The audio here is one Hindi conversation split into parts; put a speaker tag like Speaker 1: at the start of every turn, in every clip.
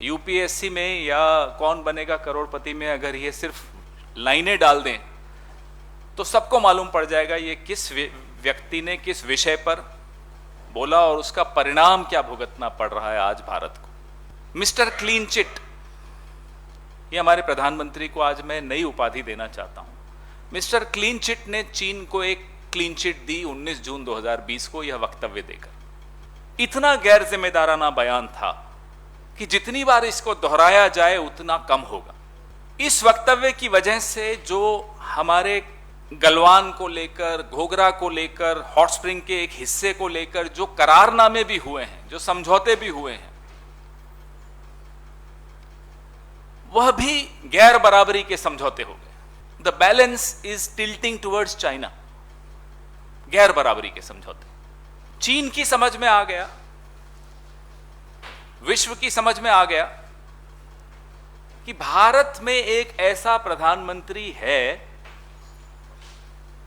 Speaker 1: यूपीएससी में या कौन बनेगा करोड़पति में अगर ये सिर्फ लाइनें डाल दें तो सबको मालूम पड़ जाएगा ये किस व्यक्ति ने किस विषय पर बोला और उसका परिणाम क्या भुगतना पड़ रहा है आज भारत को। मिस्टर क्लीन चिट, ये हमारे प्रधानमंत्री को आज मैं नई उपाधि देना चाहता हूं। मिस्टर क्लीन चिट ने चीन को एक क्लीन चिट दी 19 जून 2020 को यह वक्तव्य देकर। इतना गैर जिम्मेदाराना बयान था कि जितनी बार इसको दोहराया जाए उतना कम होगा। इस वक्तव्य की वजह से जो हमारे गलवान को लेकर, घोघरा को लेकर, हॉट स्प्रिंग के एक हिस्से को लेकर जो करारनामे भी हुए हैं, जो समझौते भी हुए हैं, वह भी गैर बराबरी के समझौते हो गए। The balance is tilting towards China. गैर बराबरी के समझौते चीन की समझ में आ गया, विश्व की समझ में आ गया कि भारत में एक ऐसा प्रधानमंत्री है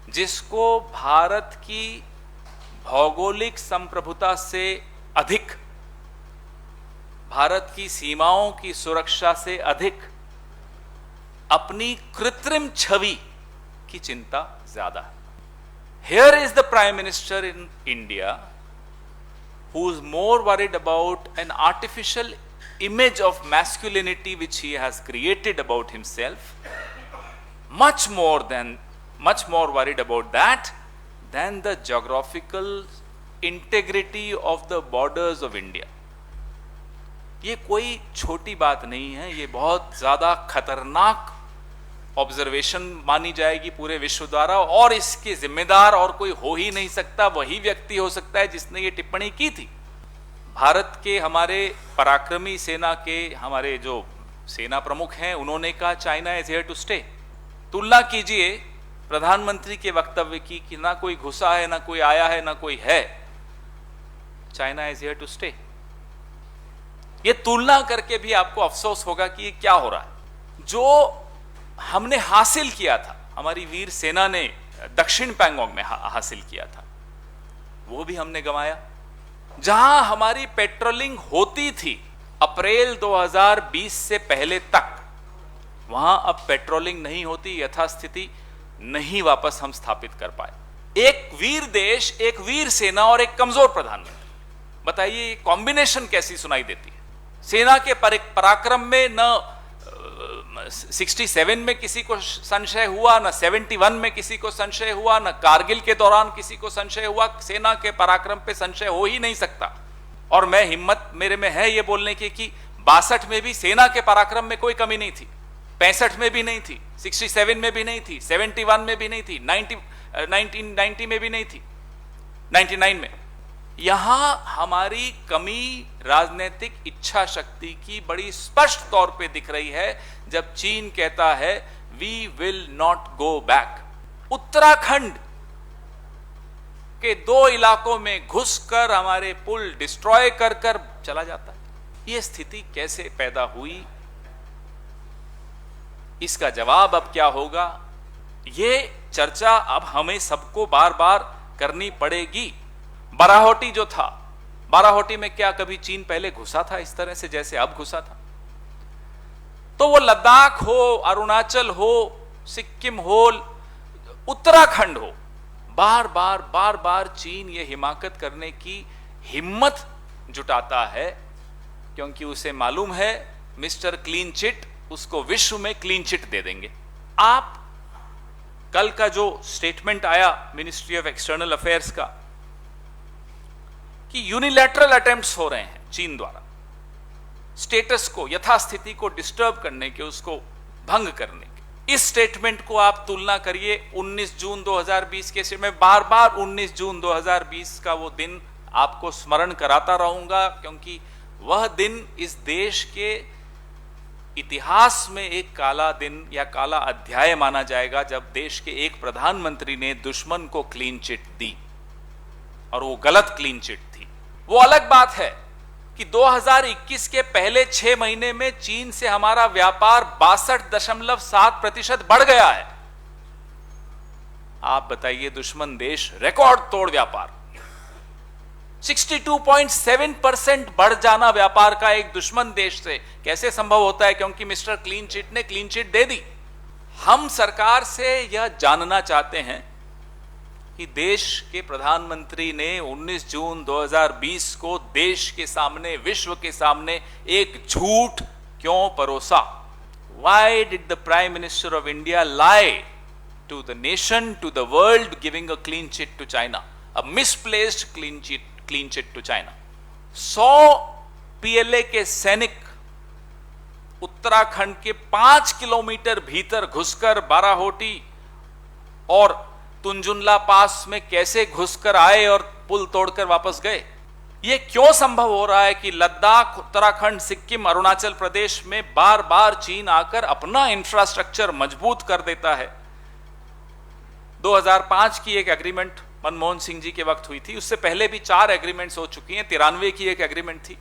Speaker 1: जिसको भारत की भौगोलिक संप्रभुता से अधिक, भारत की सीमाओं की सुरक्षा से अधिक अपनी कृत्रिम छवि की चिंता ज्यादा है। Here is the Prime Minister in India who is more worried about an artificial image of masculinity which he has created about himself, much more worried about that than the geographical integrity of the borders of India. ये कोई छोटी बात नहीं है, ये बहुत ज्यादा खतरनाक ऑब्जर्वेशन मानी जाएगी पूरे विश्व द्वारा, और इसके जिम्मेदार और कोई हो ही नहीं सकता। वही व्यक्ति हो सकता है जिसने ये टिप्पणी की थी। भारत के हमारे पराक्रमी सेना के हमारे जो सेना प्रमुख हैं, उन्होंने कहा China is here to stay. तुलना कीजिए प्रधानमंत्री के वक्तव्य की कि ना कोई घुसा है, ना कोई आया है, ना कोई है, China is here to stay. ये तुलना करके भी आपको अफसोस होगा कि ये क्या हो रहा है। जो हमने हासिल किया था, हमारी वीर सेना ने दक्षिण पैंगोंग में हासिल किया था, वो भी हमने गंवाया। जहां हमारी पेट्रोलिंग होती थी अप्रैल 2020 से पहले तक, वहां अब पेट्रोलिंग नहीं होती, यथास्थिति नहीं वापस हम स्थापित कर पाए। एक वीर देश, एक वीर सेना और एक कमजोर प्रधानमंत्री, बताइए ये कॉम्बिनेशन कैसी सुनाई देती है। सेना के पराक्रम में न 67 में किसी को संशय हुआ, न 71 में किसी को संशय हुआ, न कारगिल के दौरान किसी को संशय हुआ। सेना के पराक्रम पे संशय हो ही नहीं सकता। और मैं हिम्मत मेरे में है ये बोलने की कि 62 में भी सेना के पराक्रम में कोई कमी नहीं थी, 65 में भी नहीं थी, 67 में भी नहीं थी, 71 में भी नहीं थी, 1990 में भी नहीं थी, 99 में। यहां हमारी कमी राजनीतिक इच्छा शक्ति की बड़ी स्पष्ट तौर पे दिख रही है जब चीन कहता है we will not go back. Uttarakhand के 2 इलाकों में घुसकर हमारे पुल डिस्ट्रॉय कर चला जाता है। यह स्थिति कैसे पैदा हुई, इसका जवाब अब क्या होगा, यह चर्चा अब हमें सबको बार बार करनी पड़ेगी। बाराहोटी जो था, बाराहोटी में क्या कभी चीन पहले घुसा था इस तरह से जैसे अब घुसा था? तो वो लद्दाख हो, अरुणाचल हो, सिक्किम हो, उत्तराखंड हो, बार बार चीन ये हिमाकत करने की हिम्मत जुटाता है क्योंकि उसे मालूम है मिस्टर क्लीन चिट उसको विश्व में क्लीन चिट दे देंगे। आप कल का जो स्टेटमेंट आया मिनिस्ट्री ऑफ एक्सटर्नल अफेयर्स का कि यूनिलैटरल अटेम्प्ट्स हो रहे हैं चीन द्वारा स्टेटस को, यथास्थिति को डिस्टर्ब करने के, उसको भंग करने के। इस स्टेटमेंट को आप तुलना करिए 19 जून 2020 के से। मैं बार बार 19 जून 2020 का वो दिन आपको स्मरण कराता रहूंगा क्योंकि वह दिन इस देश के इतिहास में एक काला दिन या काला अध्याय माना जाएगा जब देश के एक प्रधानमंत्री ने दुश्मन को क्लीन चिट दी, और वो गलत क्लीन चिट थी। वो अलग बात है कि 2021 के पहले 6 महीने में चीन से हमारा व्यापार 62.7% बढ़ गया है। आप बताइए, दुश्मन देश रिकॉर्ड तोड़ व्यापार, 62.7% बढ़ जाना व्यापार का एक दुश्मन देश से कैसे संभव होता है? क्योंकि मिस्टर क्लीन चिट ने क्लीन चिट दे दी। हम सरकार से यह जानना चाहते हैं कि देश के प्रधानमंत्री ने 19 जून 2020 को देश के सामने, विश्व के सामने एक झूठ क्यों परोसा? Why did the Prime Minister of India lie to the nation, to the world, giving a clean chit to China, a misplaced clean chit to China? 100 PLA के सैनिक उत्तराखंड के 5 किलोमीटर भीतर घुसकर बाराहोटी और तुंजुनला पास में कैसे घुसकर आए और पुल तोड़कर वापस गए? यह क्यों संभव हो रहा है कि लद्दाख, उत्तराखंड, सिक्किम, अरुणाचल प्रदेश में बार बार चीन आकर अपना इंफ्रास्ट्रक्चर मजबूत कर देता है? 2005 की एक एग्रीमेंट मनमोहन सिंह जी के वक्त हुई थी, उससे पहले भी 4 एग्रीमेंट्स हो चुकी हैं। 93 की एक एग्रीमेंट थी,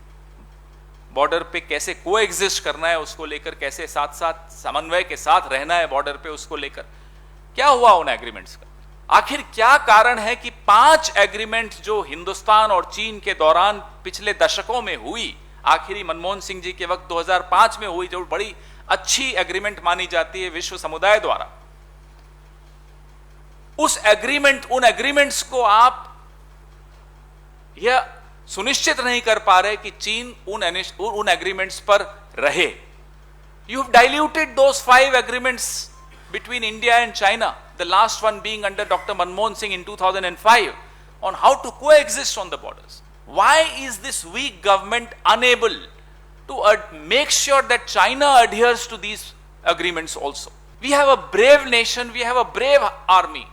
Speaker 1: बॉर्डर पे कैसे कोएग्जिस्ट करना है उसको लेकर, कैसे साथ साथ समन्वय के साथ रहना है बॉर्डर पे उसको लेकर। क्या हुआ उन एग्रीमेंट्स का? आखिर क्या कारण है कि 5 एग्रीमेंट जो हिंदुस्तान और चीन के दौरान पिछले दशकों में हुई, आखिरी मनमोहन सिंह जी के वक्त 2005 में हुई, जो बड़ी अच्छी एग्रीमेंट मानी जाती है विश्व समुदाय द्वारा, उन एग्रीमेंट्स को आप यह सुनिश्चित नहीं कर पा रहे कि चीन उन एग्रीमेंट्स पर रहे। You have diluted those 5 agreements between India and China, the last one being under Dr. Manmohan Singh in 2005, on how to coexist on the borders. Why is this weak government unable to make sure that China adheres to these agreements also? We have a brave nation, we have a brave army,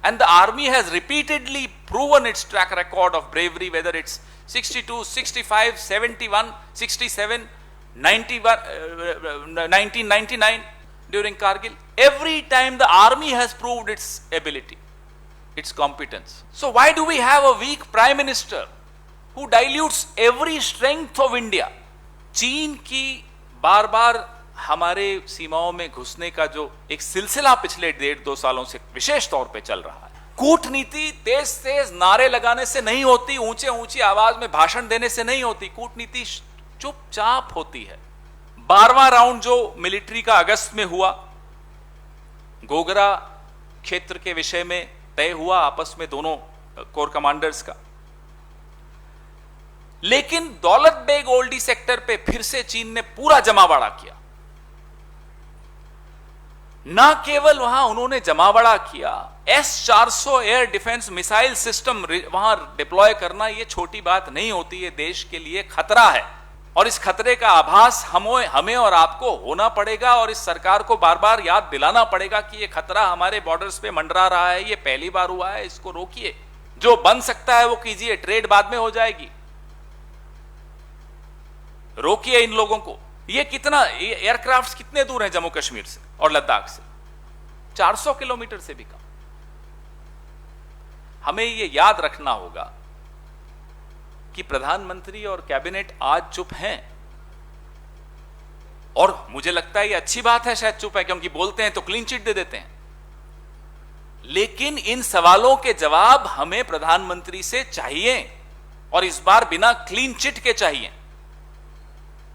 Speaker 1: and the army has repeatedly proven its track record of bravery, whether it's 62, 65, 71, 67, 91, 1999, during Kargil. Every time the army has proved its ability, its competence. So why do we have a weak prime minister who dilutes every strength of India? चीन की बार बार हमारे सीमाओं में घुसने का जो एक सिलसिला पिछले 1.5-2 सालों से विशेष तौर पे चल रहा है, कूटनीति तेज तेज नारे लगाने से नहीं होती, ऊंचे ऊंची आवाज में भाषण देने से नहीं होती, कूटनीति चुपचाप होती है। 12वां राउंड जो मिलिट्री का अगस्त में हुआ, गोगरा क्षेत्र के विषय में तय हुआ आपस में दोनों कोर कमांडर्स का, लेकिन दौलत बेग ओल्डी सेक्टर पे फिर से चीन ने पूरा जमावड़ा किया। ना केवल वहां उन्होंने जमावड़ा किया, S-400 air defence missile system वहां डिप्लॉय करना यह छोटी बात नहीं होती, यह देश के लिए खतरा है और इस खतरे का आभास हमें और आपको होना पड़ेगा और इस सरकार को बार बार याद दिलाना पड़ेगा कि यह खतरा हमारे बॉर्डर्स पे मंडरा रहा है, यह पहली बार हुआ है, इसको रोकिए। जो बन सकता है वो कीजिए, ट्रेड बाद में हो जाएगी, रोकिए इन लोगों को। ये कितना एयरक्राफ्ट कितने दूर हैं जम्मू कश्मीर से और लद्दाख से? 400 किलोमीटर से भी कम। हमें यह याद रखना होगा कि प्रधानमंत्री और कैबिनेट आज चुप हैं, और मुझे लगता है ये अच्छी बात है शायद चुप है, क्योंकि बोलते हैं तो क्लीन चिट दे देते हैं। लेकिन इन सवालों के जवाब हमें प्रधानमंत्री से चाहिए, और इस बार बिना क्लीन चिट के चाहिए।